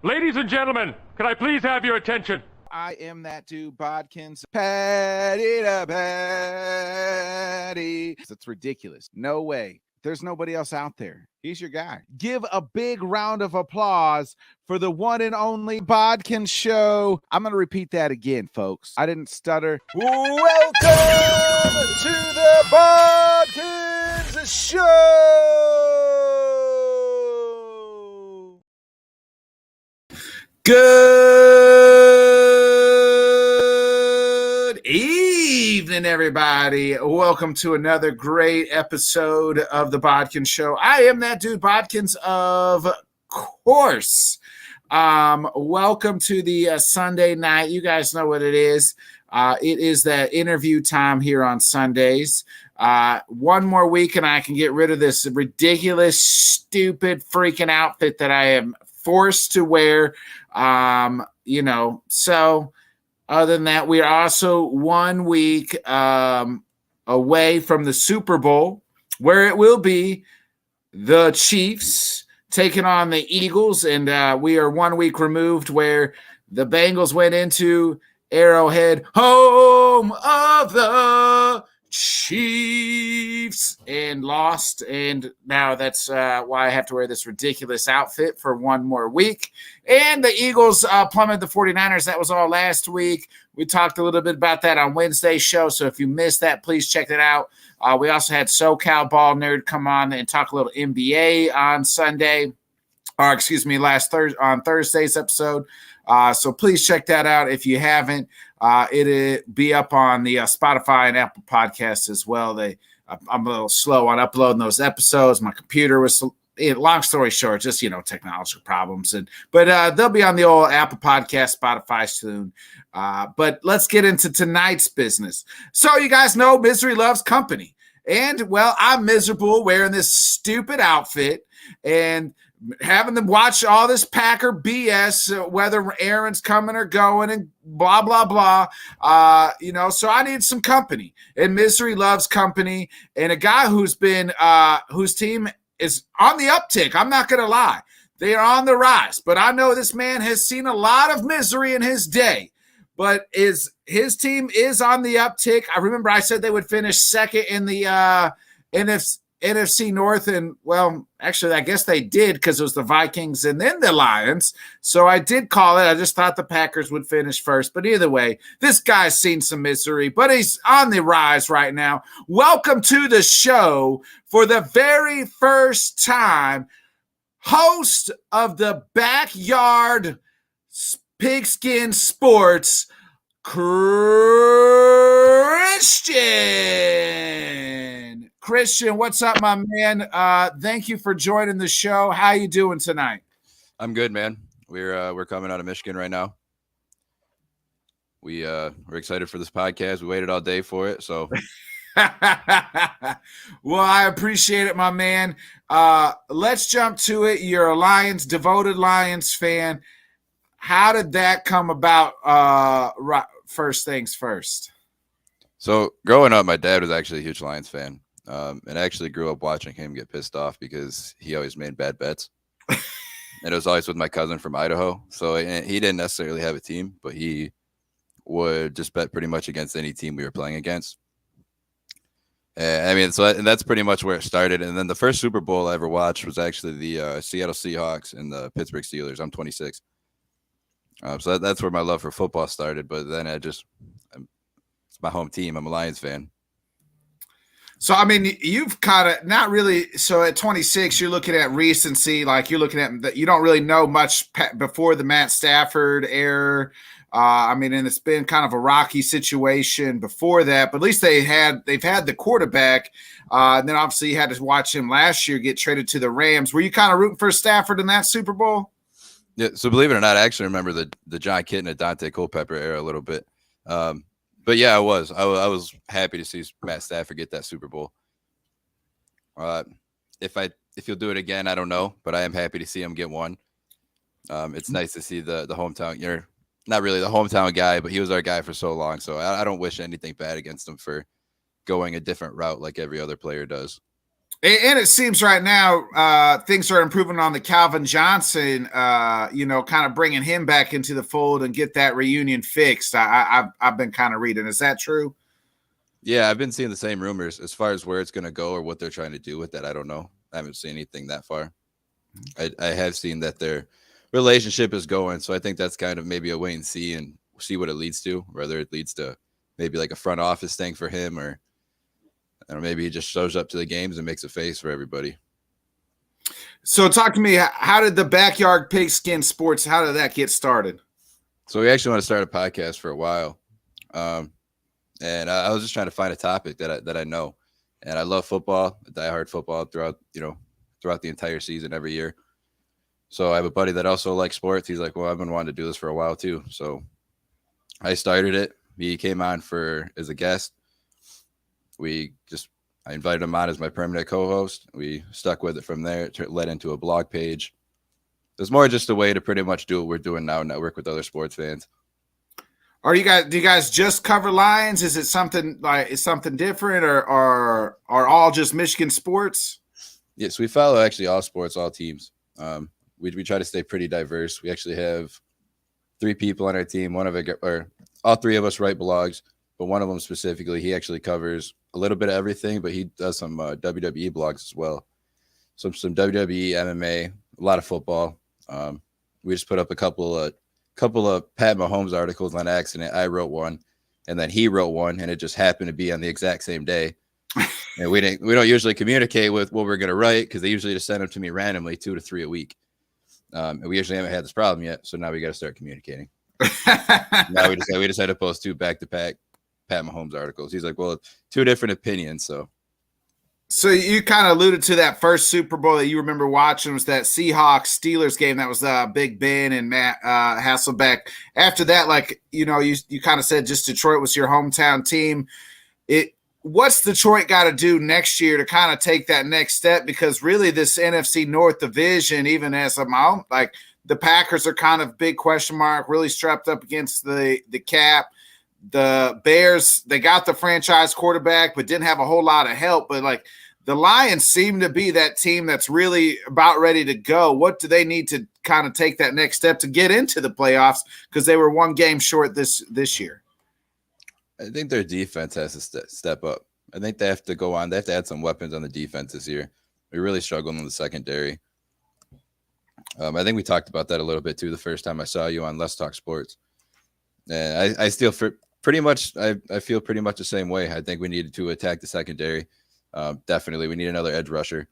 Ladies and gentlemen, can I please have your attention? I am that dude, Bodkins. Patty to patty. It's ridiculous. No way. There's nobody else out there. He's your guy. Give a big round of applause for the one and only BodkinShow. I'm going to repeat that again, folks. I didn't stutter. Welcome to the Bodkins Show. Good evening, everybody. Welcome to another great episode of the Bodkin Show. I am that dude, Bodkins, of course. Welcome to the Sunday night. You guys know what it is. It is that interview time here on Sundays. One more week and I can get rid of this ridiculous, stupid, freaking outfit that I am forced to wear. So other than that, we are also 1 week away from the Super Bowl, where it will be the Chiefs taking on the Eagles, and we are 1 week removed where the Bengals went into Arrowhead, home of the Chiefs, and lost, and now that's why I have to wear this ridiculous outfit for one more week. And the Eagles plummeted the 49ers. That was all last week. We talked a little bit about that on Wednesday's show, so if you missed that, please check it out. We also had SoCal Ball Nerd come on and talk a little NBA on Sunday, or excuse me, on Thursday's episode. So please check that out if you haven't. It'll be up on the Spotify and Apple Podcasts as well. I'm a little slow on uploading those episodes. My computer was, long story short, just, technological problems. But they'll be on the old Apple Podcast, Spotify soon. But let's get into tonight's business. So you guys know misery loves company. And, well, I'm miserable wearing this stupid outfit and having them watch all this Packer BS, whether Aaron's coming or going and blah, blah, blah. So I need some company, and misery loves company. And a guy whose team is on the uptick. I'm not going to lie. They are on the rise, but I know this man has seen a lot of misery in his day, but his team is on the uptick. I remember I said they would finish second in the NFC North, and, well, actually, I guess they did because it was the Vikings and then the Lions. So I did call it. I just thought the Packers would finish first. But either way, this guy's seen some misery, but he's on the rise right now. Welcome to the show for the very first time, host of the Backyard Pigskin Sports, Christian, what's up, my man? Thank you for joining the show. How you doing tonight? I'm good, man. We're coming out of Michigan right now. We're excited for this podcast. We waited all day for it, so. Well, I appreciate it, my man. Let's jump to it. You're a devoted Lions fan. How did that come about? First things first. So growing up, my dad was actually a huge Lions fan. And I actually grew up watching him get pissed off because he always made bad bets. And it was always with my cousin from Idaho. So he didn't necessarily have a team, but he would just bet pretty much against any team we were playing against. And that's pretty much where it started. And then the first Super Bowl I ever watched was actually the Seattle Seahawks and the Pittsburgh Steelers. I'm 26. So that's where my love for football started. But then it's my home team. I'm a Lions fan. So, I mean, you've kind of not really. So at 26, you're looking at recency. Like you're looking at that. You don't really know much before the Matt Stafford era. And it's been kind of a rocky situation before that. But at least they've had the quarterback. And then obviously you had to watch him last year get traded to the Rams. Were you kind of rooting for Stafford in that Super Bowl? Yeah. So believe it or not, I actually remember the John Kitna and Dante Culpepper era a little bit. But yeah, I was happy to see Matt Stafford get that Super Bowl. If he'll do it again, I don't know, but I am happy to see him get one. It's nice to see the hometown. You're not really the hometown guy, but he was our guy for so long. So I don't wish anything bad against him for going a different route like every other player does. And it seems right now things are improving on the Calvin Johnson, kind of bringing him back into the fold and get that reunion fixed. I've been kind of reading. Is that true? Yeah, I've been seeing the same rumors as far as where it's going to go or what they're trying to do with that. I don't know. I haven't seen anything that far. I have seen that their relationship is going. So I think that's kind of maybe a wait and see what it leads to, whether it leads to maybe like a front office thing for him or maybe he just shows up to the games and makes a face for everybody. So talk to me. How did the Backyard Pigskin Sports, how did that get started? So we actually want to start a podcast for a while. And I was just trying to find a topic that I know. And I love football, diehard football throughout the entire season every year. So I have a buddy that also likes sports. He's like, well, I've been wanting to do this for a while too. So I started it. He came on as a guest. I invited him on as my permanent co-host. We stuck with it from there. It led into a blog page. It was more just a way to pretty much do what we're doing now, network with other sports fans. Do you guys just cover Lions? Is it something different or are all just Michigan sports? Yes, we follow actually all sports, all teams. We try to stay pretty diverse. We actually have 3 people on our team. All 3 of us write blogs, but one of them specifically, he actually covers a little bit of everything, but he does some WWE blogs as well. Some WWE, MMA, a lot of football. We just put up a couple of Pat Mahomes articles on accident. I wrote one, and then he wrote one, and it just happened to be on the exact same day. And we don't usually communicate with what we're going to write because they usually just send them to me randomly, 2 to 3 a week. And we usually haven't had this problem yet, so now we got to start communicating. Now we just had to post 2 back-to-back Pat Mahomes articles. He's like, well, 2 different opinions. So you kind of alluded to that first Super Bowl that you remember watching was that Seahawks-Steelers game. That was Big Ben and Matt Hasselbeck. After that, you kind of said just Detroit was your hometown team. What's Detroit got to do next year to kind of take that next step? Because really this NFC North division, even as the Packers are kind of big question mark, really strapped up against the cap. The Bears, they got the franchise quarterback, but didn't have a whole lot of help. But the Lions seem to be that team that's really about ready to go. What do they need to kind of take that next step to get into the playoffs? Because they were 1 game short this year. I think their defense has to step up. I think they have to go on. They have to add some weapons on the defense this year. We really struggled in the secondary. I think we talked about that a little bit too the first time I saw you on Let's Talk Sports. And I still pretty much I feel pretty much the same way. I think we needed to attack the secondary. Definitely, we need another edge rusher.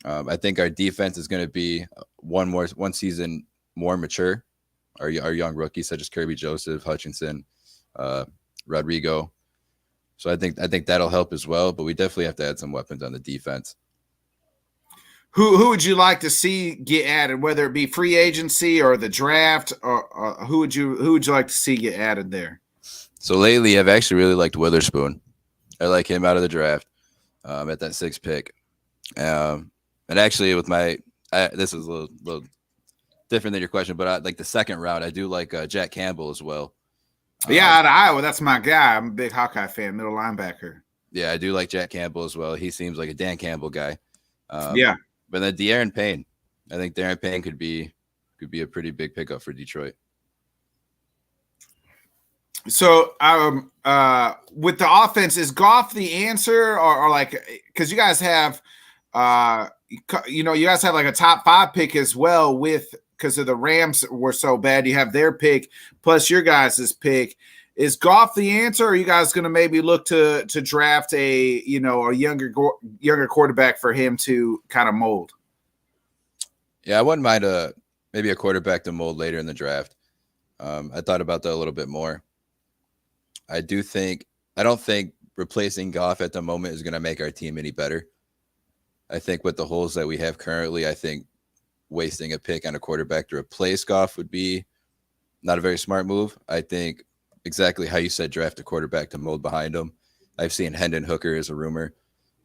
I think our defense is going to be one season more mature. Our young rookies such as Kirby Joseph, Hutchinson, Rodrigo. So I think that'll help as well. But we definitely have to add some weapons on the defense. Who would you like to see get added, whether it be free agency or the draft, or who would you like to see get added there? So lately, I've actually really liked Witherspoon. I like him out of the draft at that 6th pick. And actually, with this is a little different than your question, but I like the 2nd round. I do like Jack Campbell as well. Out of Iowa, that's my guy. I'm a big Hawkeye fan, middle linebacker. Yeah, I do like Jack Campbell as well. He seems like a Dan Campbell guy. Yeah. But then De'Aaron Payne. I think De'Aaron Payne could be a pretty big pickup for Detroit. So, with the offense, is Goff the answer, or because you guys have, you guys have a top 5 pick as well because of the Rams were so bad. You have their pick plus your guys' pick. Is Goff the answer, or are you guys going to maybe look to draft a younger quarterback for him to kind of mold? Yeah, I wouldn't mind maybe a quarterback to mold later in the draft. I thought about that a little bit more. I don't think replacing Goff at the moment is going to make our team any better. I think with the holes that we have currently, I think wasting a pick on a quarterback to replace Goff would be not a very smart move. I think exactly how you said, draft a quarterback to mold behind him. I've seen Hendon Hooker as a rumor.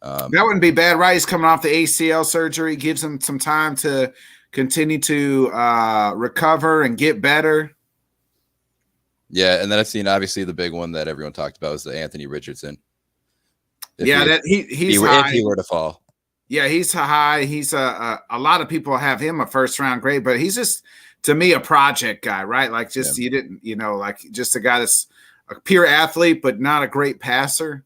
That wouldn't be bad, right? He's coming off the ACL surgery, gives him some time to continue to recover and get better. Yeah, and then I've seen obviously the big one that everyone talked about was the Anthony Richardson. He's if he were to fall. Yeah, he's high. He's a lot of people have him a first round grade, but he's just to me a project guy, right? Like just you didn't, like just a guy that's a pure athlete, but not a great passer.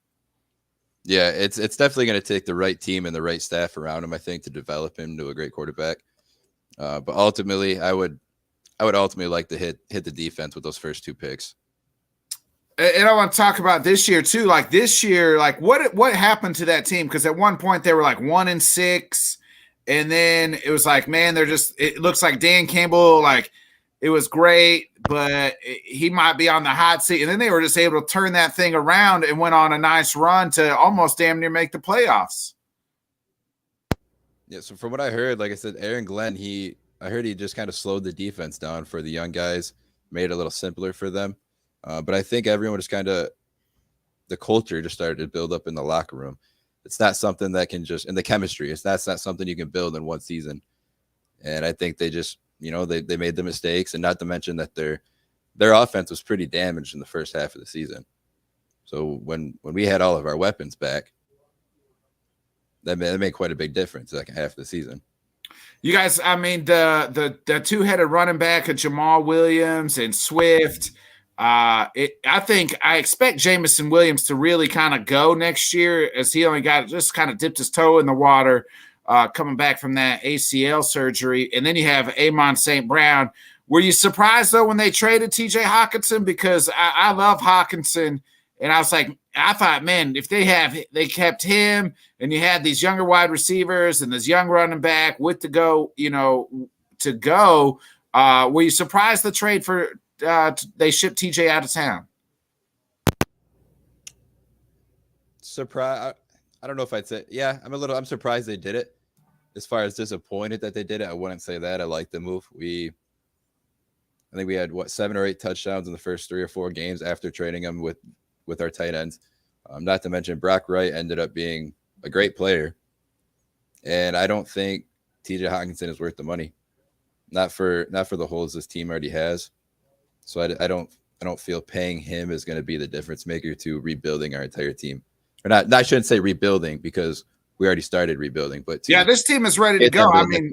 Yeah, it's definitely going to take the right team and the right staff around him, I think, to develop him to a great quarterback. But ultimately, I would ultimately like to hit the defense with those first 2 picks. And I want to talk about this year too. Like this year, like what happened to that team? Because at one point they were like 1-6, and then it was like, man, it looks like Dan Campbell, like it was great, but he might be on the hot seat. And then they were just able to turn that thing around and went on a nice run to almost damn near make the playoffs. Yeah. So from what I heard, like I said, Aaron Glenn, I heard he just kind of slowed the defense down for the young guys, made it a little simpler for them. But I think everyone just the culture just started to build up in the locker room. It's not something that can just, in the chemistry, that's not something you can build in one season. And I think they just, they made the mistakes, and not to mention that their offense was pretty damaged in the first half of the season. So when we had all of our weapons back, that made quite a big difference the second half of the season. You guys, I mean, the 2-headed running back of Jamal Williams and Swift. I expect Jamison Williams to really kind of go next year, as he only just kind of dipped his toe in the water coming back from that ACL surgery. And then you have Amon St. Brown. Were you surprised, though, when they traded TJ Hawkinson? Because I love Hawkinson. And I thought, man, if they kept him and you had these younger wide receivers and this young running back with to go, were you surprised the trade for they shipped TJ out of town? Surprise. I don't know if I'd say, yeah, I'm surprised they did it. As far as disappointed that they did it, I wouldn't say that. I like the move. I think we had 7 or 8 touchdowns in the first 3 or 4 games after trading them with our tight ends. Not to mention Brock Wright ended up being a great player. And I don't think TJ Hawkinson is worth the money. Not for the holes this team already has. So I don't feel paying him is going to be the difference maker to rebuilding our entire team. Or not, I shouldn't say rebuilding, because we already started rebuilding. But this team is ready to go. I mean,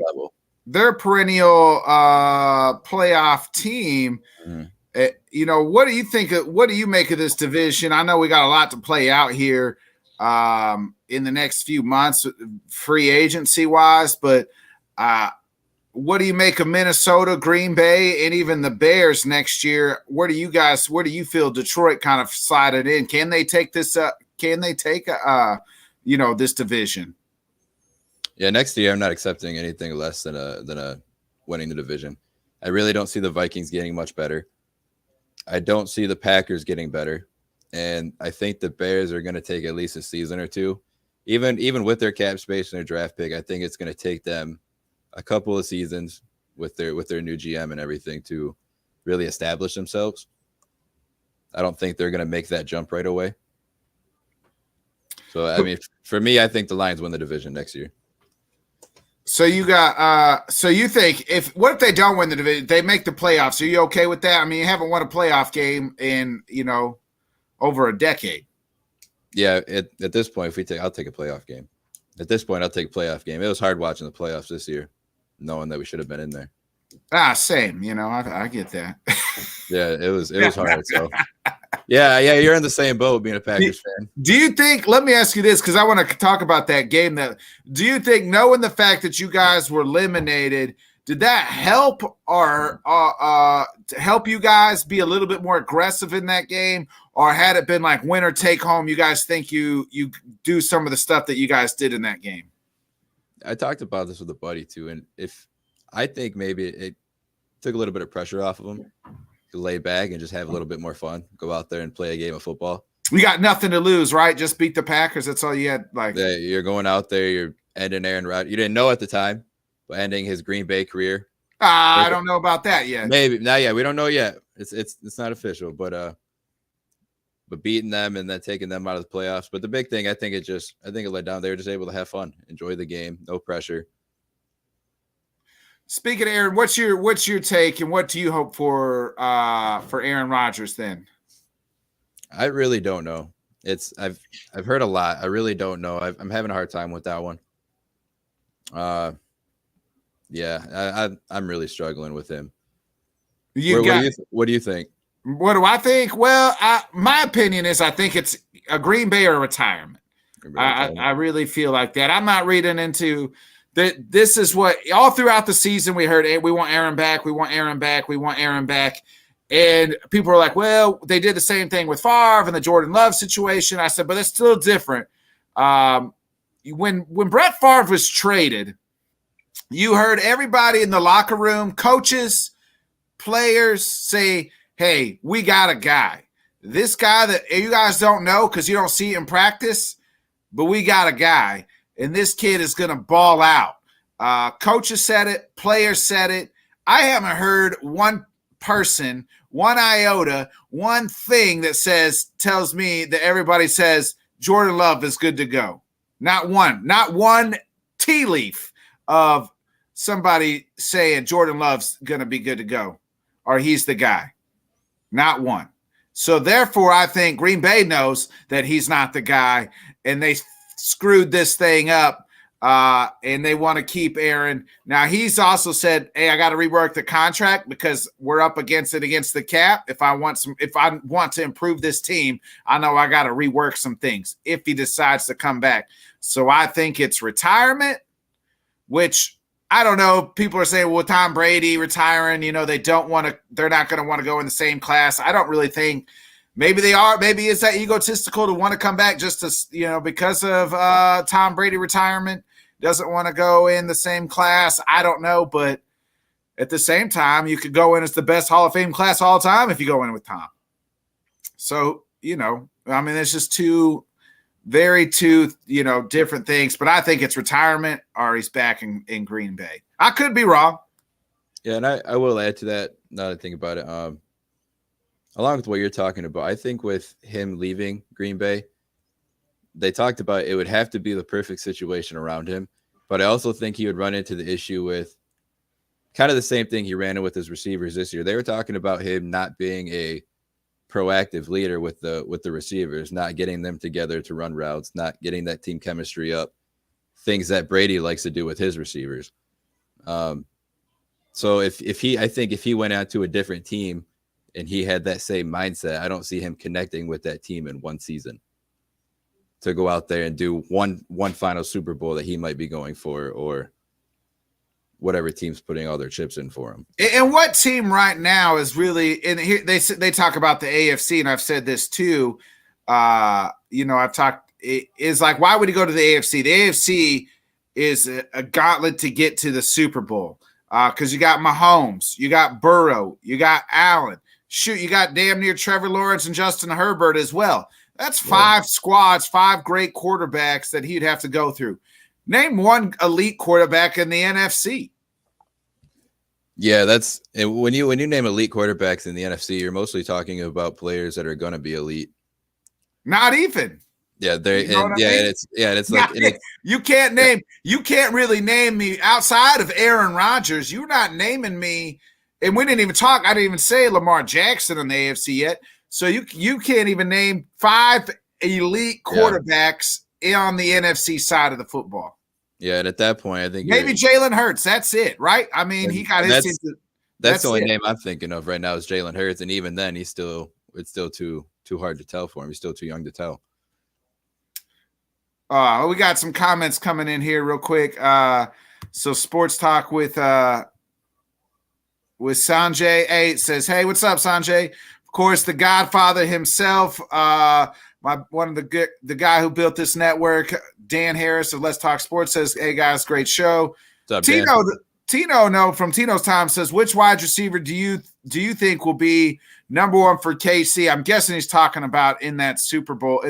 they're a perennial playoff team. Mm-hmm. What do you think? What do you make of this division? I know we got a lot to play out here in the next few months, free agency wise, but what do you make of Minnesota, Green Bay, and even the Bears next year? Where do you feel Detroit kind of slided in? Can they take this Can they take this division? Yeah, next year I'm not accepting anything less than a winning the division. I really don't see the Vikings getting much better. I don't see the Packers getting better, and I think the Bears are going to take at least a season or two, even with their cap space and their draft pick. I think it's going to take them a couple of seasons with their new GM and everything to really establish themselves. I don't think they're going to make that jump right away. So, I mean, for me, I think the Lions win the division next year. So you got so you think what if they don't win the division, they make the playoffs? Are you okay with that? I mean, you haven't won a playoff game in, over a decade. Yeah, at this point, I'll take a playoff game. At this point, I'll take a playoff game. It was hard watching the playoffs this year, knowing that we should have been in there. Same. I get that. Yeah, it was hard. So yeah, you're in the same boat being a Packers fan. Do you think? Let me ask you this, because I want to talk about that game. Do you think, knowing the fact that you guys were eliminated, did that help or help you guys be a little bit more aggressive in that game, or had it been like winner take home? You guys think you do some of the stuff that you guys did in that game? I talked about this with a buddy too, and I think maybe it took a little bit of pressure off of them to lay back and just have a little bit more fun, go out there and play a game of football. We got nothing to lose, right? Just beat the Packers. That's all you had. Yeah, you're going out there, you're ending Aaron Rodgers. You didn't know at the time, but ending his Green Bay career. I don't know about that yet. Maybe not yet. We don't know yet. It's not official, but beating them and then taking them out of the playoffs. But the big thing, I think it let down. They were just able to have fun, enjoy the game, no pressure. Speaking of Aaron, what's your take, and what do you hope for Aaron Rodgers then? I really don't know. I've heard a lot. I really don't know. I'm having a hard time with that one. Yeah, I'm really struggling with him. What do you think? What do I think? Well, my opinion is I think it's a Green Bay or a retirement. I really feel like that. I'm not reading into that. This is what all throughout the season we heard, hey, we want Aaron back. We want Aaron back. We want Aaron back. And people are like, well, they did the same thing with Favre and the Jordan Love situation. I said, but it's still different. When Brett Favre was traded, you heard everybody in the locker room, coaches, players say, hey, we got a guy. This guy that you guys don't know because you don't see it in practice, but we got a guy, and this kid is going to ball out. Coaches said it. Players said it. I haven't heard one person, one iota, one thing that tells me that everybody says Jordan Love is good to go. Not one tea leaf of somebody saying Jordan Love's going to be good to go or he's the guy. Not one. So therefore, I think Green Bay knows that he's not the guy, and they screwed this thing up, and they want to keep Aaron. Now, he's also said, hey, I got to rework the contract because we're up against the cap. If I want to improve this team, I know I got to rework some things if he decides to come back. So I think it's retirement, which I don't know. People are saying, well, Tom Brady retiring, they're not going to want to go in the same class. I don't really think maybe they are. Maybe it's that egotistical to want to come back just to, because of Tom Brady retirement, doesn't want to go in the same class. I don't know. But at the same time, you could go in as the best Hall of Fame class all time if you go in with Tom. So, it's just two different things, but I think it's retirement or he's back in Green Bay. I could be wrong. Yeah, and I will add to that, now that I think about it. Along with what you're talking about, I think with him leaving Green Bay, they talked about it would have to be the perfect situation around him, but I also think he would run into the issue with kind of the same thing he ran in with his receivers this year. They were talking about him not being a proactive leader with the receivers, not getting them together to run routes, not getting that team chemistry up, things that Brady likes to do with his receivers. So if he went out to a different team and he had that same mindset, I don't see him connecting with that team in one season to go out there and do one final Super Bowl that he might be going for, or whatever team's putting all their chips in for him. And what team right now is really, and here they talk about the AFC, and I've said this too. I've talked, is like, why would he go to the AFC? The AFC is a gauntlet to get to the Super Bowl because you got Mahomes, you got Burrow, you got Allen. Shoot, you got damn near Trevor Lawrence and Justin Herbert as well. That's five squads, five great quarterbacks that he'd have to go through. Name one elite quarterback in the NFC. Yeah, that's when you name elite quarterbacks in the NFC, you're mostly talking about players that are going to be elite. Not even. Yeah, it's like you can't really name me outside of Aaron Rodgers. You're not naming me, and we didn't even talk. I didn't even say Lamar Jackson in the AFC yet. So you can't even name five elite quarterbacks on the NFC side of the football. Yeah, and at that point, I think maybe Jalen Hurts. That's it, right? I mean, he got his team. That's the only name I'm thinking of right now is Jalen Hurts, and even then, it's still too hard to tell for him. He's still too young to tell. We got some comments coming in here real quick. So Sports Talk with Sanjay A says, "Hey, what's up, Sanjay? Of course, the Godfather himself." The guy who built this network, Dan Harris of Let's Talk Sports, says, "Hey guys, great show." What's up, Tino from Tino's Time says, "Which wide receiver do you think will be number one for KC?" I'm guessing he's talking about in the Super Bowl,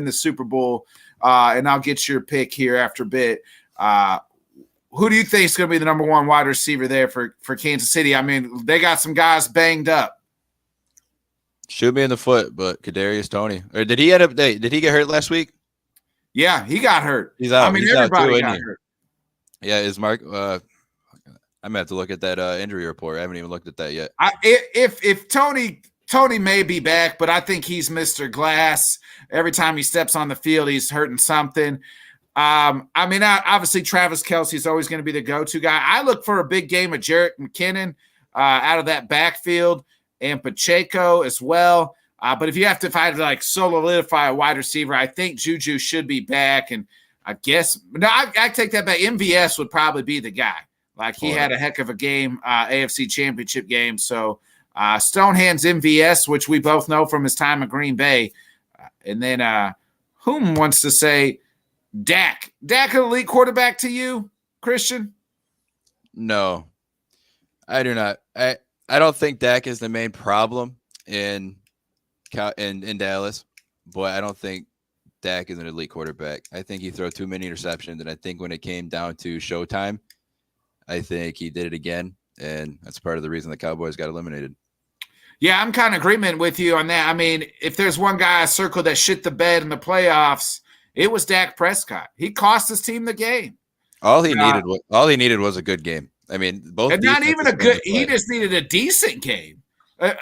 and I'll get your pick here after a bit. Who do you think is going to be the number one wide receiver there for Kansas City? I mean, they got some guys banged up. Shoot me in the foot, but Kadarius Toney. Or did he get hurt last week? Yeah, he got hurt. He's out. I mean, everybody got hurt. Yeah, is Mark? I'm gonna have to look at that injury report. I haven't even looked at that yet. If Toney may be back, but I think he's Mr. Glass. Every time he steps on the field, he's hurting something. Obviously Travis Kelce is always going to be the go-to guy. I look for a big game of Jerick McKinnon out of that backfield and Pacheco as well. But if I had to like solidify a wide receiver, I think Juju should be back. And I guess I take that back. MVS would probably be the guy. Like he had a heck of a game, AFC Championship game. So Stonehands MVS, which we both know from his time at Green Bay. And then whom wants to say Dak? Dak an elite quarterback to you, Christian? No, I do not. I don't think Dak is the main problem in Dallas, but I don't think Dak is an elite quarterback. I think he threw too many interceptions, and I think when it came down to showtime, I think he did it again, and that's part of the reason the Cowboys got eliminated. Yeah, I'm kind of agreement with you on that. I mean, if there's one guy I circled that shit the bed in the playoffs, it was Dak Prescott. He cost his team the game. All he needed was a good game. I mean, both and not even a good. He just needed a decent game.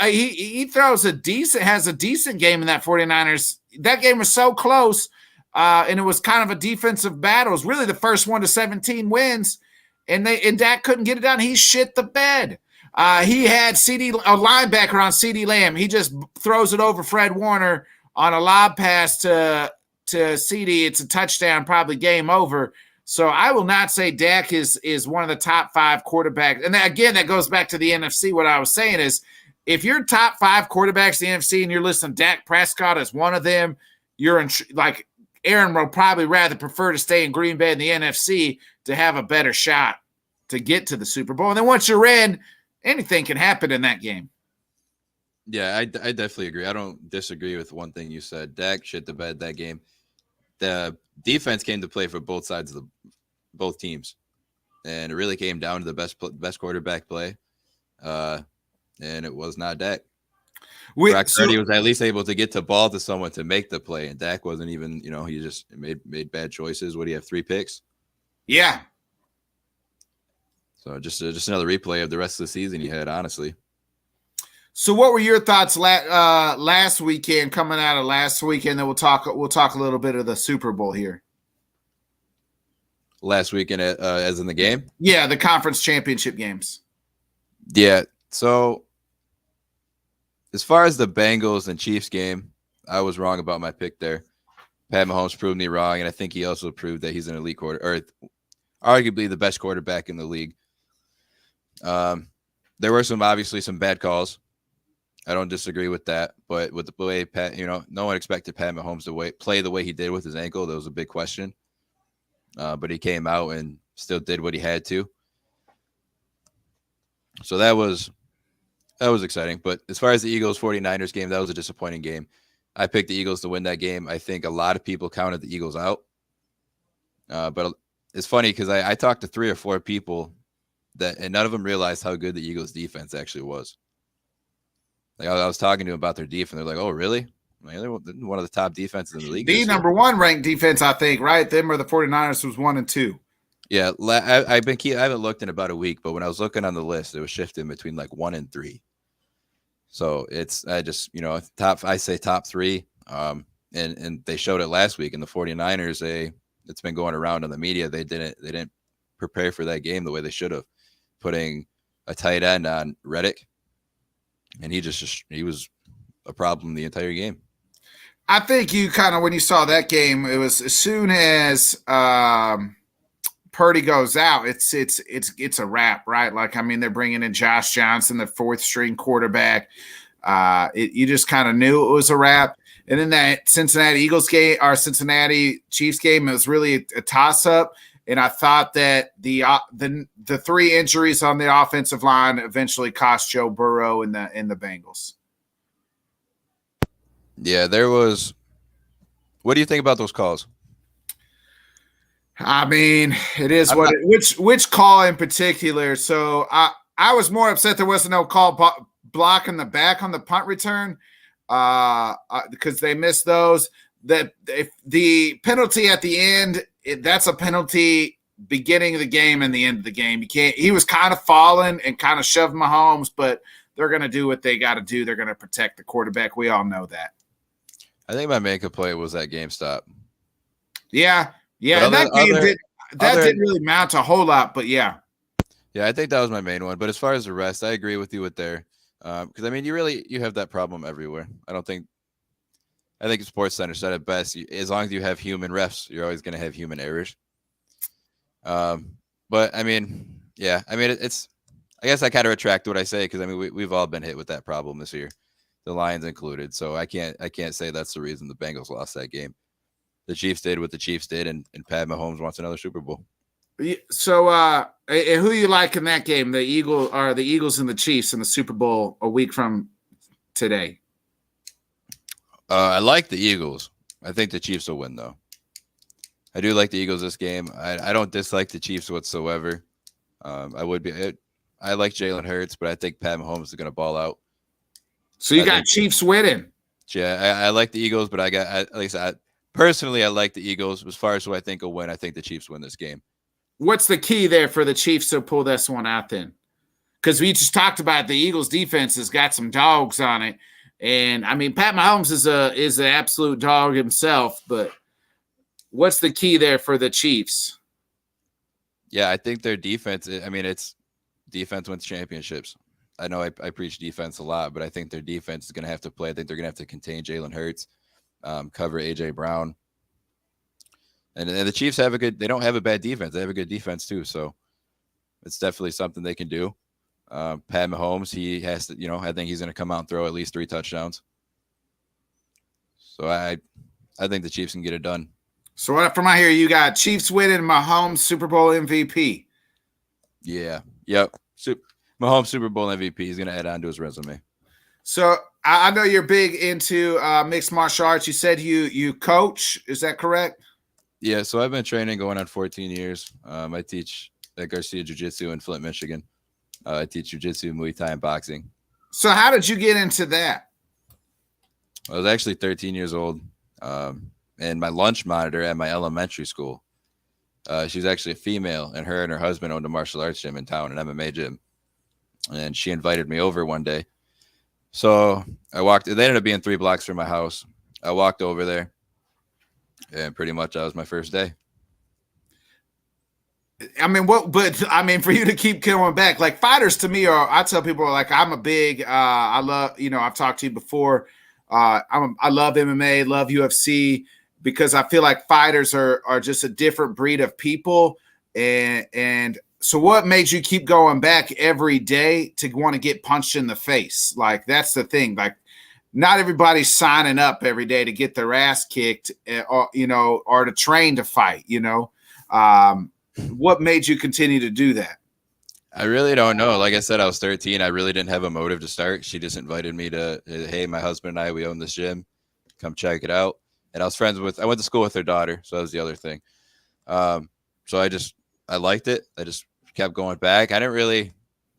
He has a decent game in that 49ers. That game was so close, and it was kind of a defensive battle. It was really the first one to 17 wins, and Dak couldn't get it done. He shit the bed. He had a linebacker on CeeDee Lamb. He just throws it over Fred Warner on a lob pass to CeeDee. It's a touchdown, probably game over. So I will not say Dak is one of the top 5 quarterbacks. And again, that goes back to the NFC. What I was saying is, if you're top 5 quarterbacks in the NFC and you're listing Dak Prescott as one of them, you're in like Aaron will probably rather prefer to stay in Green Bay in the NFC to have a better shot to get to the Super Bowl. And then once you're in, anything can happen in that game. Yeah, I definitely agree. I don't disagree with one thing you said. Dak shit the bed that game. The defense came to play for both sides of both teams, and it really came down to the best quarterback play. And it was not Dak. Brock Purdy was at least able to get the ball to someone to make the play, and Dak wasn't even. He just made bad choices. What do you have? 3 picks? Yeah. So just another replay of the rest of the season you had, honestly. So what were your thoughts last weekend, coming out of last weekend? Then we'll talk a little bit of the Super Bowl here. Last weekend, as in the game? Yeah, the conference championship games. Yeah. So as far as the Bengals and Chiefs game, I was wrong about my pick there. Pat Mahomes proved me wrong, and I think he also proved that he's an elite or arguably the best quarterback in the league. There were obviously some bad calls. I don't disagree with that, but with the way Pat, no one expected Pat Mahomes to play the way he did with his ankle. That was a big question. But he came out and still did what he had to. So that was exciting. But as far as the Eagles 49ers game, that was a disappointing game. I picked the Eagles to win that game. I think a lot of people counted the Eagles out. But it's funny because I talked to 3 or 4 people and none of them realized how good the Eagles defense actually was. Like I was talking to them about their defense. They're like, "Oh, really? They're one of the top defenses in the league." The number 1 ranked defense, I think, right? Them or the 49ers was 1 and 2. Yeah, I haven't looked in about a week, but when I was looking on the list, it was shifting between like 1 and 3. So I say top 3. And they showed it last week in the 49ers. It's been going around in the media. They didn't prepare for that game the way they should have, putting a tight end on Reddick. And he was a problem the entire game. I think you kind of, when you saw that game, it was as soon as Purdy goes out, it's a wrap, right? Like, I mean, they're bringing in Josh Johnson, the 4th string quarterback. You just kind of knew it was a wrap. And then that Cincinnati Eagles game or Cincinnati Chiefs game, it was really a toss up. And I thought that the 3 injuries on the offensive line eventually cost Joe Burrow in the Bengals. Yeah, there was. What do you think about those calls? I mean, it is which call in particular. So I was more upset there wasn't no call blocking the back on the punt return because they missed those. That if the penalty at the end, that's a penalty beginning of the game and the end of the game. You can't. He was kind of falling and kind of shoving Mahomes, but they're going to do what they got to do. They're going to protect the quarterback. We all know that. I think my main complaint was that GameStop. Yeah, Yeah, But and that didn't really amount to a whole lot, but yeah. Yeah, I think that was my main one. But as far as the rest, I agree with you with there. Because I mean, you have that problem everywhere. I think Sports Center said it best. As long as you have human refs, you're always going to have human errors. But I mean, yeah, I mean, it's. I guess I kind of retract what I say because I mean we've all been hit with that problem this year, the Lions included. So I can't say that's the reason the Bengals lost that game. The Chiefs did what the Chiefs did, and Pat Mahomes wants another Super Bowl. So, who you like in that game? The Eagles and the Chiefs in the Super Bowl a week from today. I like the Eagles. I think the Chiefs will win, though. I do like the Eagles this game. I don't dislike the Chiefs whatsoever. I like Jalen Hurts, but I think Pat Mahomes is going to ball out. So you got Chiefs winning. Yeah, I like the Eagles, but personally, I like the Eagles. As far as who I think will win, I think the Chiefs win this game. What's the key there for the Chiefs to pull this one out then? Because we just talked about the Eagles defense has got some dogs on it. And I mean, Pat Mahomes is an absolute dog himself, but what's the key there for the Chiefs? Yeah, I think their defense, I mean, it's defense wins championships. I know I preach defense a lot, but I think their defense is going to have to play. I think they're going to have to contain Jalen Hurts, cover A.J. Brown. And the Chiefs they don't have a bad defense. They have a good defense too. So it's definitely something they can do. Pat Mahomes, he has to, I think he's going to come out and throw at least 3 touchdowns. So I think the Chiefs can get it done. So from I hear, you got Chiefs winning, Mahomes Super Bowl MVP. Yeah. Yep. Mahomes Super Bowl MVP. He's going to add on to his resume. So I know you're big into mixed martial arts. You said you coach. Is that correct? Yeah. So I've been training going on 14 years. I teach at Garcia Jiu-Jitsu in Flint, Michigan. I teach Jiu-Jitsu, Muay Thai, and boxing. So how did you get into that? I was actually 13 years old. And my lunch monitor at my elementary school, she's actually a female, and her husband owned a martial arts gym in town, an MMA gym. And she invited me over one day. So they ended up being 3 blocks from my house. I walked over there, and pretty much that was my first day. I mean, for you to keep coming back, like fighters to me I tell people, like, I'm a big, I love, I've talked to you before. I love MMA, love UFC, because I feel like fighters are just a different breed of people. And so what made you keep going back every day to want to get punched in the face? Like, that's the thing. Like, not everybody's signing up every day to get their ass kicked, or to train to fight, What made you continue to do that? I really don't know. Like I said, I was 13. I really didn't have a motive to start. She just invited me to, hey, my husband and I, we own this gym. Come check it out. And I went to school with her daughter. So that was the other thing. So I liked it. I just kept going back. I didn't really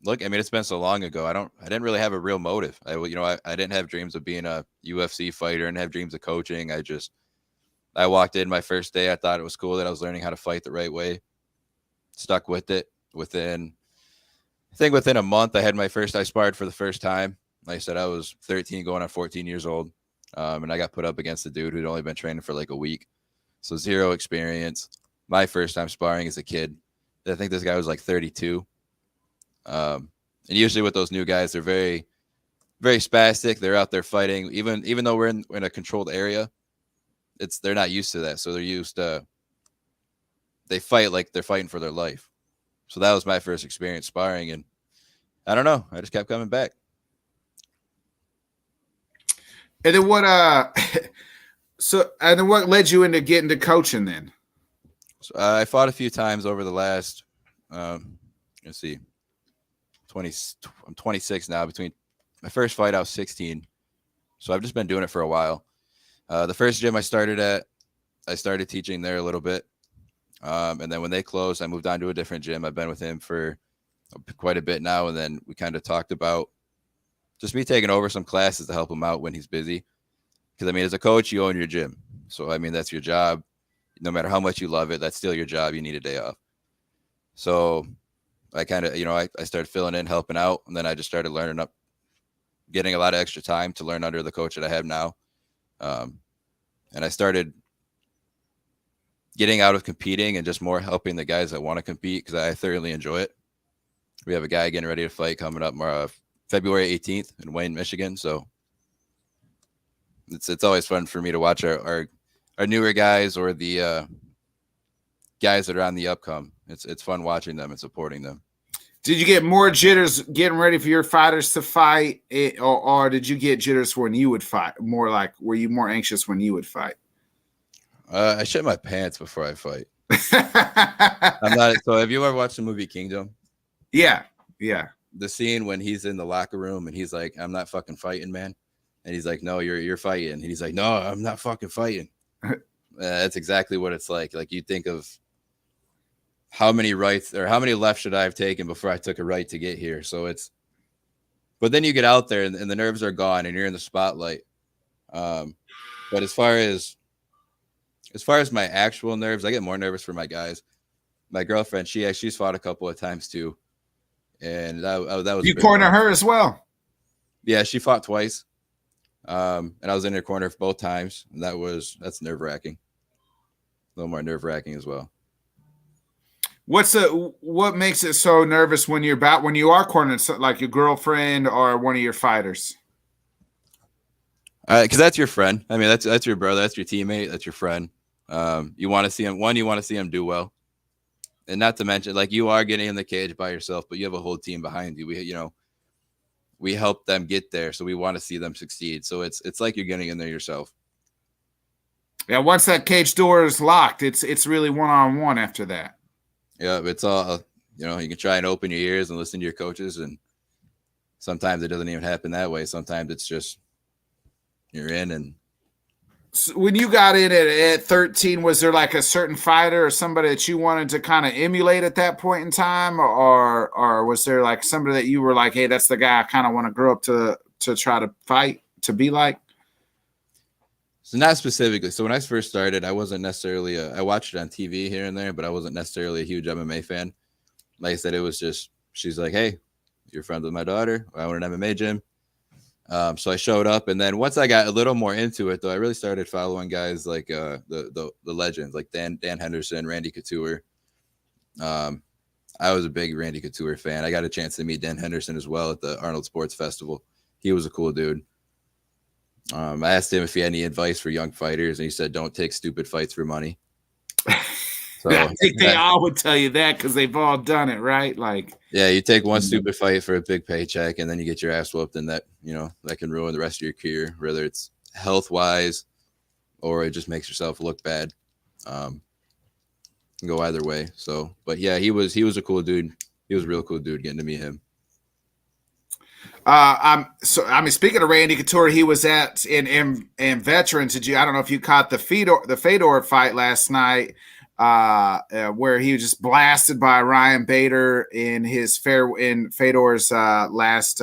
look. I mean, it's been so long ago. I didn't really have a real motive. I didn't have dreams of being a UFC fighter and have dreams of coaching. I walked in my first day. I thought it was cool that I was learning how to fight the right way. Stuck with it. Within a month, I sparred for the first time. Like I said, I was 13 going on 14 years old. And I got put up against a dude who'd only been training for like a week. So 0 experience. My first time sparring as a kid. I think this guy was like 32. And usually with those new guys, they're very, very spastic. They're out there fighting. Even though we're in a controlled area, they're not used to that. So they fight like they're fighting for their life. So that was my first experience sparring. And I don't know. I just kept coming back. And then what led you into getting to coaching then? So, I fought a few times over the last, I'm 26 now. Between my first fight, I was 16. So I've just been doing it for a while. The first gym I started at, I started teaching there a little bit. And then when they closed, I moved on to a different gym. I've been with him for quite a bit now. And then we kind of talked about just me taking over some classes to help him out when he's busy. Because, I mean, as a coach, you own your gym. So, I mean, that's your job. No matter how much you love it, that's still your job. You need a day off. So I kind of, I started filling in, helping out. And then I just started learning up, getting a lot of extra time to learn under the coach that I have now. And I started, getting out of competing and just more helping the guys that want to compete because I thoroughly enjoy it. We have a guy getting ready to fight coming up February 18th in Wayne, Michigan. So it's always fun for me to watch our newer guys or the guys that are on the upcome. It's fun watching them and supporting them. Did you get more jitters getting ready for your fighters to fight, or did you get jitters when you would fight? More like, were you more anxious when you would fight? I shit my pants before I fight. I'm not. So have you ever watched the movie Kingdom? Yeah. The scene when he's in the locker room and he's like, "I'm not fucking fighting, man," and he's like, "No, you're fighting," and he's like, "No, I'm not fucking fighting." That's exactly what it's like. Like you think of how many rights or how many lefts should I have taken before I took a right to get here. So but then you get out there and the nerves are gone and you're in the spotlight. But as far as my actual nerves, I get more nervous for my guys. My girlfriend, she's fought a couple of times too, and that was you corner her as well. Yeah, she fought twice, and I was in her corner both times, and that's nerve-wracking. A little more nerve-wracking as well. What makes it so nervous when you are cornering like your girlfriend or one of your fighters? Because that's your friend. I mean, that's your brother, that's your teammate, that's your friend. You want to see him. You want to see him do well, and not to mention, like you are getting in the cage by yourself, but you have a whole team behind you. We help them get there, so we want to see them succeed. So it's like you're getting in there yourself. Yeah, once that cage door is locked, it's really one-on-one after that. Yeah, it's all, you can try and open your ears and listen to your coaches, and sometimes it doesn't even happen that way. Sometimes it's just you're in. And so when you got in at 13, was there like a certain fighter or somebody that you wanted to kind of emulate at that point in time, or was there like somebody that you were like, hey, that's the guy I kind of want to grow up to try to fight to be like? So not specifically. So when I first started, I wasn't necessarily I watched it on TV here and there, but I wasn't necessarily a huge MMA fan. Like I said, it was just, she's like, hey, you're friends with my daughter. I want an MMA gym. So I showed up, and then once I got a little more into it, though, I really started following guys like the legends, like Dan Henderson, Randy Couture. I was a big Randy Couture fan. I got a chance to meet Dan Henderson as well at the Arnold Sports Festival. He was a cool dude. I asked him if he had any advice for young fighters, and he said, don't take stupid fights for money. So I think they all would tell you that because they've all done it, right? Like, yeah, you take one stupid fight for a big paycheck, and then you get your ass whooped, and that can ruin the rest of your career, whether it's health-wise or it just makes yourself look bad. Can go either way. So, but yeah, he was a cool dude. He was a real cool dude. Getting to meet him. Speaking of Randy Couture, he was in Veterans. I don't know if you caught the Fedor fight last night, where he was just blasted by Ryan Bader in Fedor's last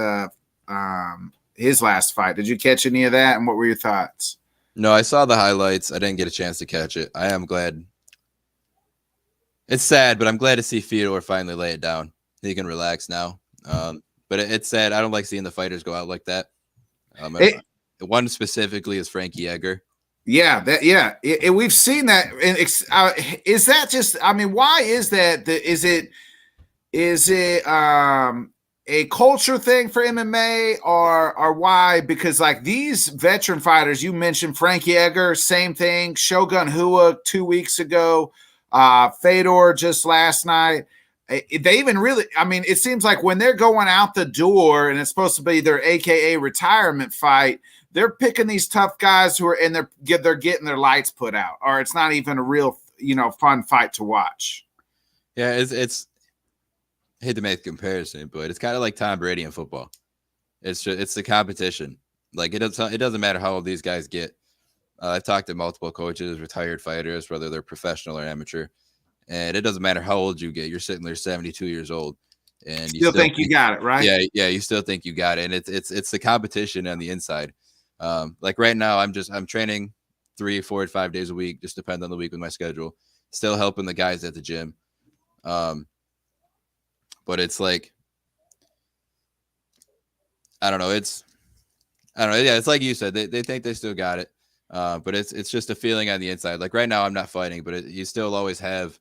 fight. Did you catch any of that? And what were your thoughts? No, I saw the highlights. I didn't get a chance to catch it. I am glad. It's sad, but I'm glad to see Fedor finally lay it down. He can relax now. But it's sad. I don't like seeing the fighters go out like that. One specifically is Frankie Edgar. Yeah, we've seen that. Is that just? I mean, why is that? Is it a culture thing for MMA, or why? Because like these veteran fighters, you mentioned Frankie Edgar, same thing. Shogun Hua 2 weeks ago, Fedor just last night. They even really, I mean, it seems like when they're going out the door and it's supposed to be their AKA retirement fight, they're picking these tough guys who are in they're getting their lights put out, or it's not even a real, fun fight to watch. Yeah, it's I hate to make a comparison, but it's kind of like Tom Brady in football. It's the competition. Like it doesn't matter how old these guys get. I've talked to multiple coaches, retired fighters, whether they're professional or amateur. And it doesn't matter how old you get. You're sitting there 72 years old. And you still think you got it, right? Yeah, you still think you got it. And it's the competition on the inside. Like right now, I'm training 3, 4, 5 days a week, just depend on the week with my schedule. Still helping the guys at the gym. But it's like, I don't know. Yeah, it's like you said. They think they still got it. But it's just a feeling on the inside. Like right now, I'm not fighting, but you still always have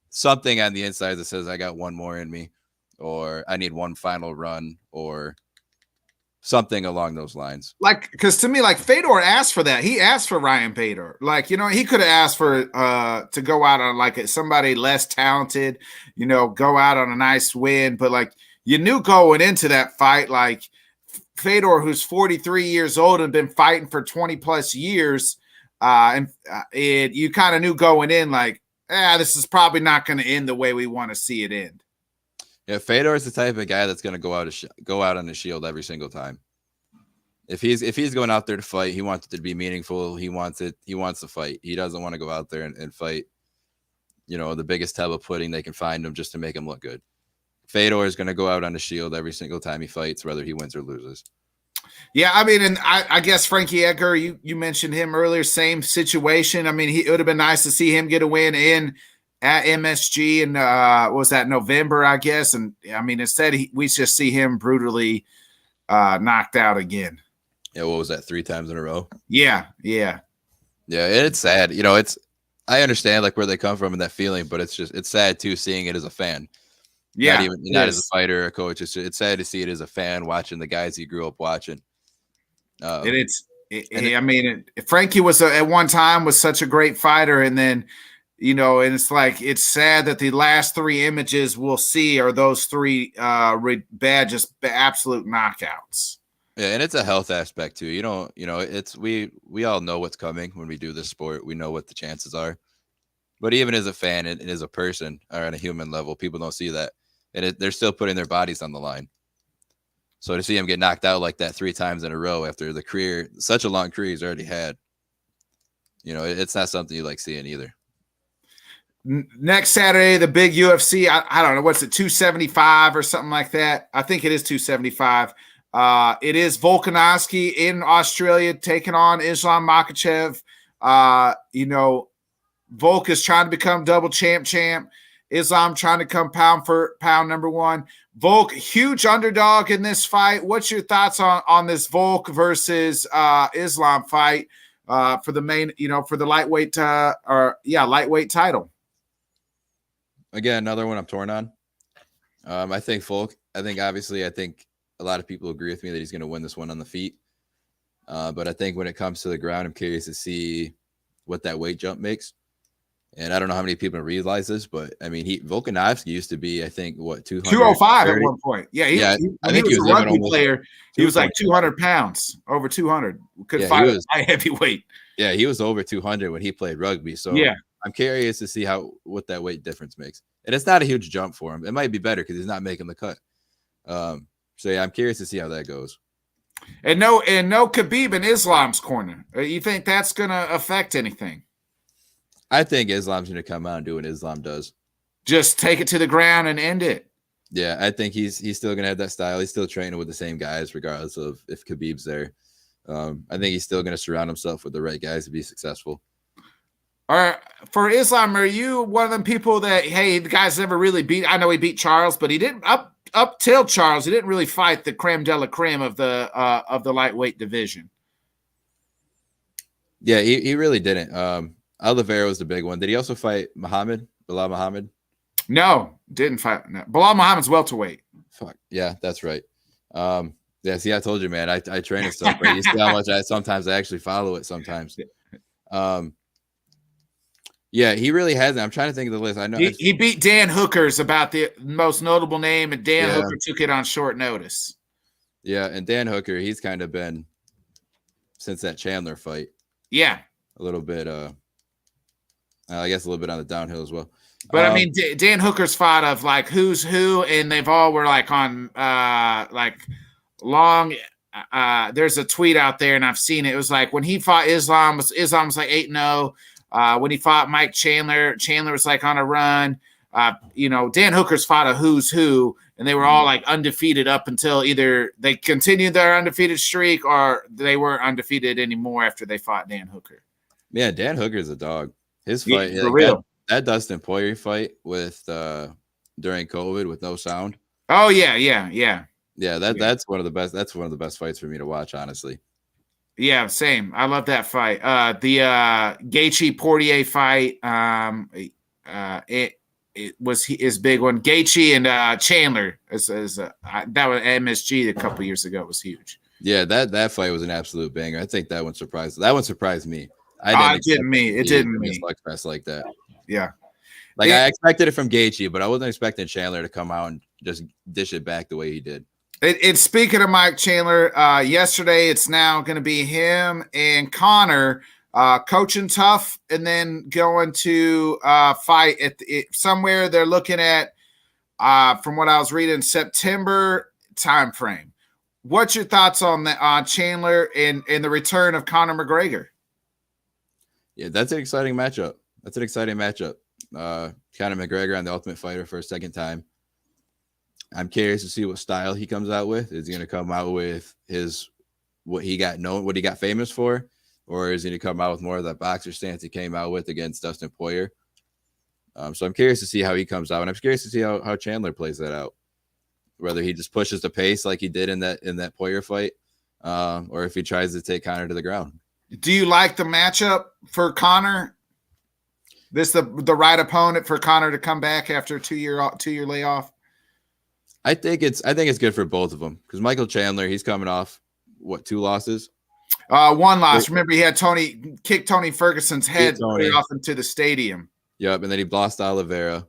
something on the inside that says I got one more in me, or I need one final run, or something along those lines. Like, because to me, like Fedor asked for that. He asked for Ryan Bader. Like, he could have asked for to go out on like somebody less talented, go out on a nice win. But like you knew going into that fight, like Fedor, who's 43 years old and been fighting for 20 plus years, and you kind of knew going in, like, this is probably not going to end the way we want to see it end. Yeah, Fedor is the type of guy that's going to go out on the shield every single time. If he's going out there to fight, he wants it to be meaningful. He wants to fight. He doesn't want to go out there and fight, the biggest tub of pudding they can find him just to make him look good. Fedor is going to go out on the shield every single time he fights, whether he wins or loses. Yeah, I mean, and I guess Frankie Edgar, you mentioned him earlier, same situation. I mean, it would have been nice to see him get a win at MSG in what was that, November, I guess. And I mean, instead we just see him brutally knocked out again. Yeah, what was that, 3 times in a row? Yeah. It's sad. I understand like where they come from and that feeling, but it's sad too seeing it as a fan. Yeah, not as a fighter or a coach. It's sad to see it as a fan watching the guys he grew up watching. Frankie was at one time was such a great fighter, and then and it's like it's sad that the last 3 images we'll see are those 3 just absolute knockouts. Yeah, and it's a health aspect too. It's we all know what's coming when we do this sport. We know what the chances are. But even as a fan and as a person or on a human level, people don't see that. And they're still putting their bodies on the line. So to see him get knocked out like that 3 times in a row after such a long career he's already had, it's not something you like seeing either. Next Saturday, the big UFC, I don't know, what's it, 275 or something like that? I think it is 275. It is Volkanovski in Australia taking on Islam Makhachev. Volk is trying to become double champ. Islam trying to come pound for pound number 1. Volk, huge underdog in this fight. What's your thoughts on this Volk versus Islam fight for the main, for the lightweight lightweight title? Again, another one I'm torn on. I think Volk. I think a lot of people agree with me that he's going to win this one on the feet. But I think when it comes to the ground, I'm curious to see what that weight jump makes. And I don't know how many people realize this, but I mean, Volkanovski used to be, I think, 205 at one point. Yeah, I think he was a rugby player. He was like 200 pounds, over 200. Could fight high heavyweight. Yeah, he was over 200 when he played rugby. So yeah, I'm curious to see what that weight difference makes. And it's not a huge jump for him. It might be better because he's not making the cut. So yeah, I'm curious to see how that goes. And no Khabib in Islam's corner. You think that's going to affect anything? I think Islam's going to come out and do what Islam does. Just take it to the ground and end it. Yeah, I think he's still going to have that style. He's still training with the same guys, regardless of if Khabib's there. I think he's still going to surround himself with the right guys to be successful. All right, for Islam, are you one of them people that, hey, the guy's never really beat? I know he beat Charles, but he didn't up till Charles. He didn't really fight the creme de la creme of the lightweight division. Yeah, he really didn't. Oliveira was the big one. Did he also fight Bilal Muhammad? No, didn't fight. No. Bilal Muhammad's welterweight. Fuck. Yeah, that's right. Yeah, see, I told you, man. I train and stuff, but you see how much sometimes I actually follow it sometimes. Yeah, he really hasn't. I'm trying to think of the list. I know he beat Dan Hooker's about the most notable name, and Dan Hooker took it on short notice. Yeah, and Dan Hooker, he's kind of been since that Chandler fight. Yeah, a little bit. I guess a little bit on the downhill as well. But I mean, Dan Hooker's fought of like who's who, and they've all were like on like long. There's a tweet out there, and I've seen it. It was like when he fought Islam was like 8-0. When he fought Mike Chandler was like on a run. Dan Hooker's fought a who's who, and they were all like undefeated up until either they continued their undefeated streak or they weren't undefeated anymore after they fought Dan Hooker. Yeah, Dan Hooker's a dog. His fight, for real. That Dustin Poirier fight with during COVID with no sound. Oh yeah. Yeah, that's one of the best. That's one of the best fights for me to watch, honestly. Yeah, same. I love that fight. The Gaethje Portier fight. It was his big one. Gaethje and Chandler that was MSG a couple years ago. It was huge. Yeah, that fight was an absolute banger. I think that one surprised me. It didn't me. Slugfest like that. Yeah. Like I expected it from Gaethje, but I wasn't expecting Chandler to come out and just dish it back the way he did. It's speaking of Mike Chandler, yesterday it's now going to be him and Connor coaching tough, and then going to fight at somewhere they're looking at, from what I was reading, September timeframe. What's your thoughts on that, Chandler and the return of Conor McGregor? Yeah, that's an exciting matchup. Conor McGregor on The Ultimate Fighter for a second time. I'm curious to see what style he comes out with. Is he going to come out with what he got famous for, or is he going to come out with more of that boxer stance he came out with against Dustin Poirier? So I'm curious to see how he comes out, and I'm curious to see how Chandler plays that out. Whether he just pushes the pace like he did in that Poirier fight, or if he tries to take Conor to the ground. Do you like the matchup for Conor? This the right opponent for Conor to come back after a two-year layoff? I think it's good for both of them, because Michael Chandler, he's coming off 2 losses? One loss. Remember, he had kicked Tony Ferguson's head off into the stadium. Yep, and then he lost to Oliveira.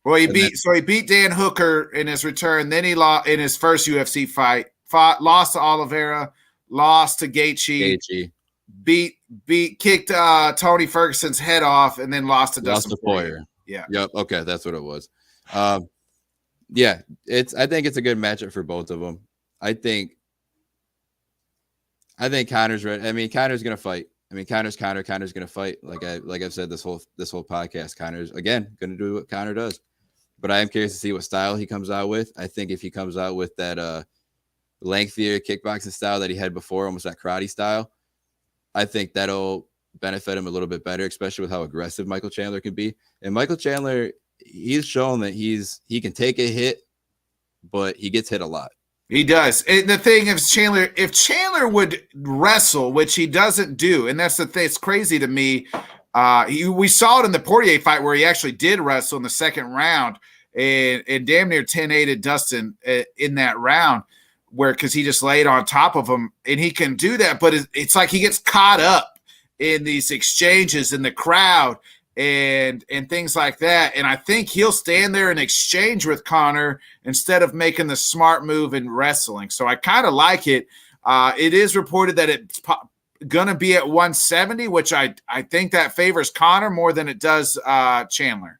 Well, he beat Dan Hooker in his return. Then he lost in his first UFC fight. Lost to Oliveira, lost to Gaethje. Kicked Tony Ferguson's head off, and then lost to Dustin Poirier. Yeah. Yep. Okay, that's what it was. Yeah, I think it's a good matchup for both of them. I think Conor's ready. I mean, Conor's gonna fight. I mean, Conor's Conor. Conor's gonna fight. Like I've said this whole podcast, Conor's again gonna do what Conor does. But I am curious to see what style he comes out with. I think if he comes out with that lengthier kickboxing style that he had before, almost that karate style, I think that'll benefit him a little bit better, especially with how aggressive Michael Chandler can be. And Michael Chandler, he's shown that he can take a hit, but he gets hit a lot. He does. And the thing is, if Chandler would wrestle, which he doesn't do, and that's the thing, it's crazy to me. We saw it in the Poirier fight where he actually did wrestle in the second round and damn near 10-8'd Dustin in that round, because he just laid on top of him, and he can do that. But it's like he gets caught up in these exchanges in the crowd and things like that. And I think he'll stand there and exchange with Conor instead of making the smart move in wrestling. So I kind of like it. It is reported that it's going to be at 170, which I think that favors Conor more than it does Chandler.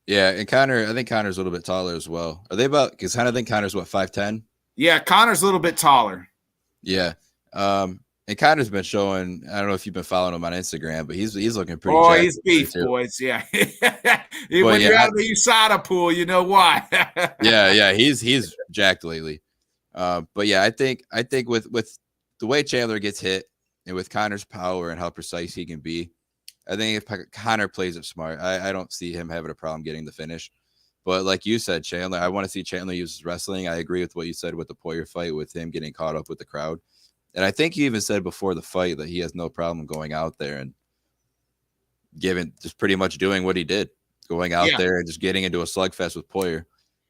Yeah, and I think Conor's a little bit taller as well. Are they about, because I think Conor's 5'10"? Yeah, Conor's a little bit taller. Yeah. And Conor's been showing, I don't know if you've been following him on Instagram, but he's looking pretty. Oh, he's beef, boys. Yeah. When you're out of the USADA pool, you know why. yeah, he's jacked lately. But yeah, I think with the way Chandler gets hit and with Conor's power and how precise he can be, I think if Conor plays it smart, I don't see him having a problem getting the finish. But like you said, Chandler, I want to see Chandler use his wrestling. I agree with what you said with the Poirier fight, with him getting caught up with the crowd. And I think he even said before the fight that he has no problem going out there and just pretty much doing what he did, going out there and just getting into a slugfest with Poirier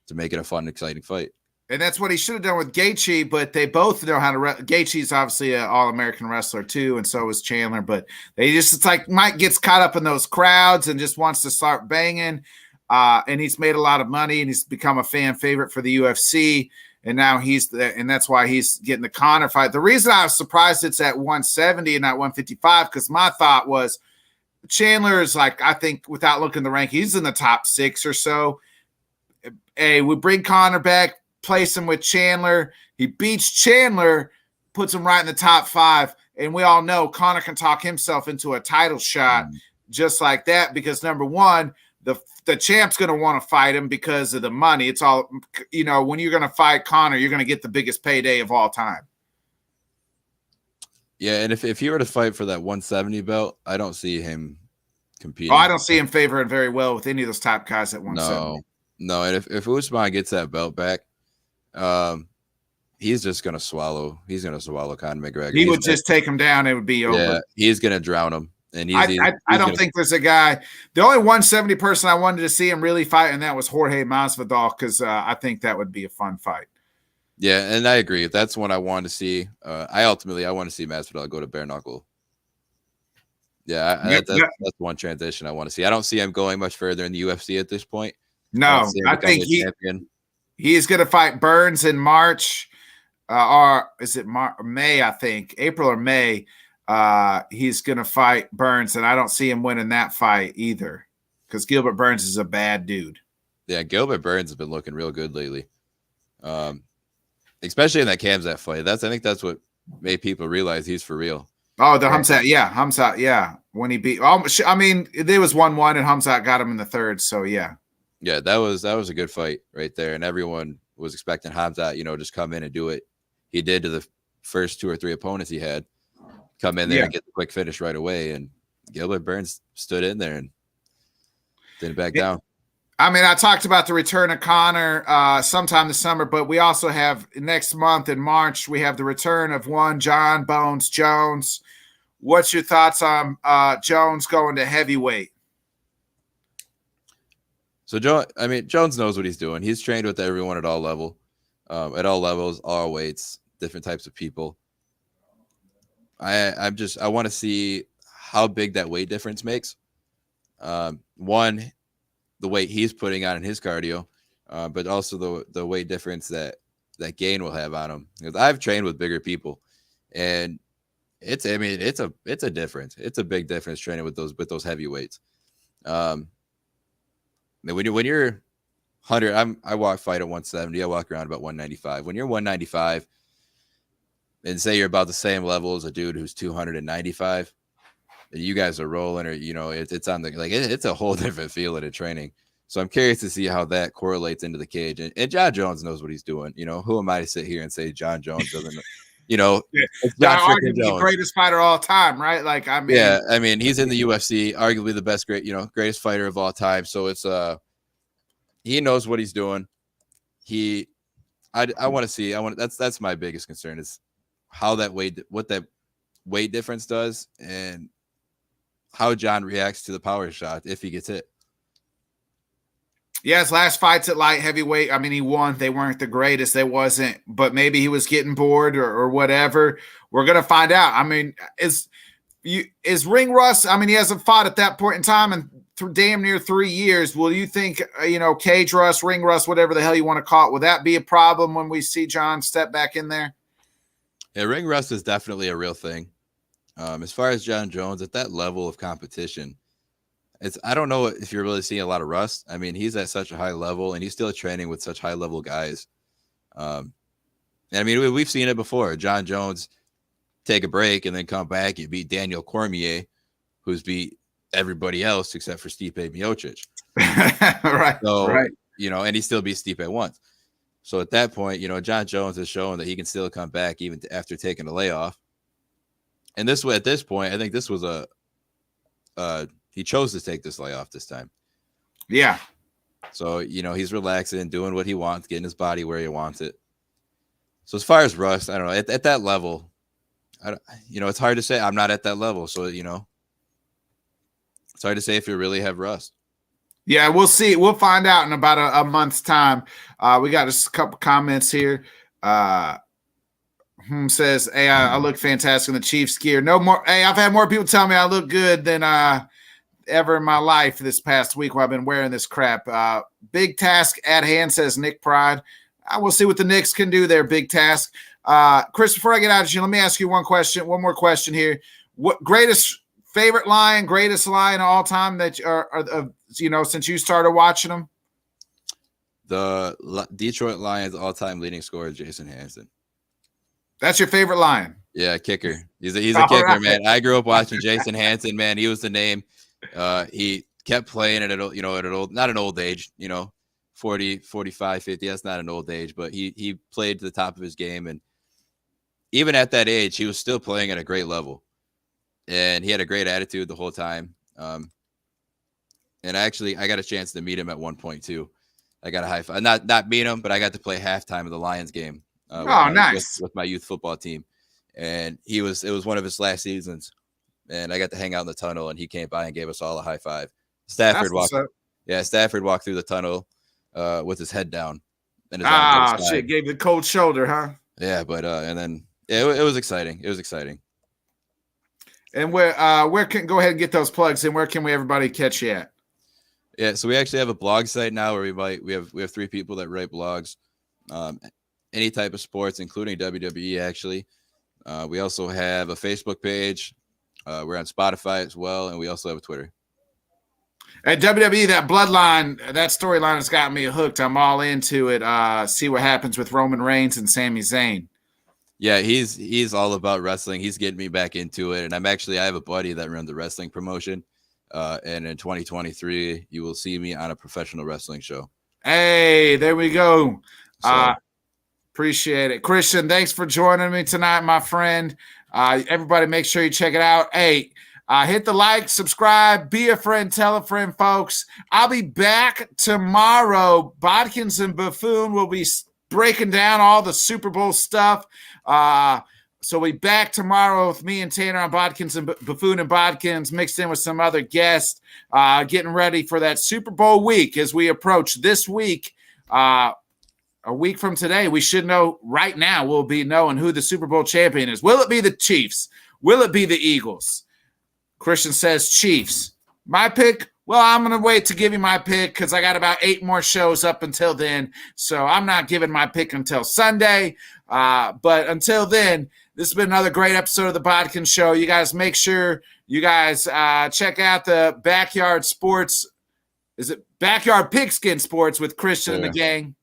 to make it a fun, exciting fight. And that's what he should have done with Gaethje, but they both know how to Gaethje's obviously an all-American wrestler too, and so is Chandler. But it's like Mike gets caught up in those crowds and just wants to start banging. And he's made a lot of money, and he's become a fan favorite for the UFC. And now and that's why he's getting the Conor fight. The reason I was surprised it's at 170 and not 155, because my thought was Chandler is, like, I think without looking at the rank, he's in the top 6 or so. Hey, we bring Conor back, place him with Chandler. He beats Chandler, puts him right in the top 5. And we all know Conor can talk himself into a title shot just like that, because number one, the champ's going to want to fight him because of the money. It's all, when you're going to fight Conor, you're going to get the biggest payday of all time. Yeah, and if he were to fight for that 170 belt, I don't see him competing. Oh, I don't see him favoring very well with any of those top guys at 170. No. And if Usman gets that belt back, he's just gonna swallow. He's gonna swallow Conor McGregor. He would just take him down. It would be over. Yeah, he's gonna drown him. And I don't think there's a guy. The only 170 person I wanted to see him really fight, and that was Jorge Masvidal, because I think that would be a fun fight. Yeah, and I agree. That's one I want to see. I want to see Masvidal go to bare knuckle. Yeah, that's one transition I want to see. I don't see him going much further in the UFC at this point. No, I think he's going to fight Burns in March, or is it May? I think April or May. He's going to fight Burns, and I don't see him winning that fight either, because Gilbert Burns is a bad dude. Yeah, Gilbert Burns has been looking real good lately, especially in that Khamzat fight. I think that's what made people realize he's for real. Oh, the Khamzat, yeah. When he beat, I mean, there was 1-1, and Khamzat got him in the third, so yeah. Yeah, that was a good fight right there, and everyone was expecting Khamzat, just come in and do what he did to the first 2 or 3 opponents he had. Come in there and get the quick finish right away. And Gilbert Burns stood in there and didn't back down. I mean, I talked about the return of Conor sometime this summer, but we also have next month in March, we have the return of one John Bones Jones. What's your thoughts on Jones going to heavyweight? So Jones knows what he's doing. He's trained with everyone at all levels, all weights, different types of people. I want to see how big that weight difference makes. One, the weight he's putting on in his cardio, but also the weight difference that Gain will have on him. Because I've trained with bigger people, and it's a difference. It's a big difference training with those heavyweights. When you're 100, I fight at 170. I walk around about 195. When you're 195. And say you're about the same level as a dude who's 295, and you guys are rolling, or it's on it's a whole different field of training. So I'm curious to see how that correlates into the cage. And John Jones knows what he's doing. Who am I to sit here and say John Jones doesn't? It's John arguably the greatest fighter of all time, right? He's in the UFC, arguably the best, greatest fighter of all time. So it's he knows what he's doing. I want to see. That's my biggest concern is what that weight difference does, and how John reacts to the power shot if he gets hit. Yeah, his last fights at light heavyweight, I mean, he won. They weren't the greatest. They wasn't, but maybe he was getting bored or whatever. We're gonna find out. I mean, is ring rust? I mean, he hasn't fought at that point in time in damn near 3 years. Will you think, cage rust, ring rust, whatever the hell you want to call it, will that be a problem when we see John step back in there? Yeah, ring rust is definitely a real thing. As far as John Jones, at that level of competition, I don't know if you're really seeing a lot of rust. I mean, he's at such a high level, and he's still training with such high-level guys. And I mean, we've seen it before. John Jones take a break and then come back and beat Daniel Cormier, who's beat everybody else except for Stipe Miocic. Right. So, right. And he still beat Stipe once. So at that point, John Jones has shown that he can still come back even after taking a layoff. And at this point, I think this was he chose to take this layoff this time. Yeah. So, he's relaxing, doing what he wants, getting his body where he wants it. So as far as rust, I don't know. At that level, it's hard to say. I'm not at that level. So, it's hard to say if you really have rust. Yeah, we'll see. We'll find out in about a month's time. We got a couple comments here. Says, hey, I look fantastic in the Chiefs gear. No more. Hey, I've had more people tell me I look good than ever in my life this past week while I've been wearing this crap. Big task at hand, says Nick Pride. I will see what the Knicks can do there. Big task. Chris, before I get out of you, let me ask you one more question here. What greatest line of all time that are since you started watching them? The Detroit Lions all-time leading scorer, Jason Hansen. That's your favorite Lion? Yeah, kicker. He's a kicker, right. Man. I grew up watching Jason Hansen, man. He was the name. He kept playing at not an old age, 40, 45, 50. That's not an old age, but he played to the top of his game. And even at that age, he was still playing at a great level. And he had a great attitude the whole time. And actually, I got a chance to meet him at one point too. I got a high five. Not meet him, but I got to play halftime of the Lions game Nice. With my youth football team. And it was one of his last seasons. And I got to hang out in the tunnel, and he came by and gave us all a high five. Stafford walked through the tunnel with his head down. And his shit, gave the cold shoulder, huh? Yeah, but and then it was exciting. It was exciting. And where can go ahead and get those plugs in? Where can everybody catch you at? Yeah, so we actually have a blog site now where we have 3 people that write blogs, any type of sports, including WWE. Actually, we also have a Facebook page. We're on Spotify as well, and we also have a Twitter. At WWE, that bloodline, that storyline has got me hooked. I'm all into it. See what happens with Roman Reigns and Sami Zayn. Yeah, he's all about wrestling. He's getting me back into it, and I have a buddy that runs the wrestling promotion. And in 2023, you will see me on a professional wrestling show. Hey, there we go. Appreciate it. Christian, thanks for joining me tonight, my friend. Everybody make sure you check it out. Hey, hit the like, subscribe, be a friend, tell a friend, folks. I'll be back tomorrow. Bodkins and Buffoon will be breaking down all the Super Bowl stuff. So we back tomorrow with me and Tanner on Bodkins and Buffoon and Bodkins, mixed in with some other guests, getting ready for that Super Bowl week as we approach this week. A week from today, we should know right now, we'll be knowing who the Super Bowl champion is. Will it be the Chiefs? Will it be the Eagles? Christian says Chiefs. My pick, well, I'm going to wait to give you my pick because I got about 8 more shows up until then. So I'm not giving my pick until Sunday. But until then, this has been another great episode of the Bodkin Show. You guys make sure you guys check out the Backyard Sports. Is it Backyard Pigskin Sports with Christian and the gang?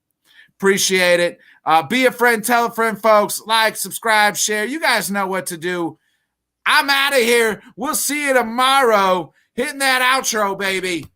Appreciate it. Be a friend, tell a friend, folks. Like, subscribe, share. You guys know what to do. I'm out of here. We'll see you tomorrow. Hitting that outro, baby.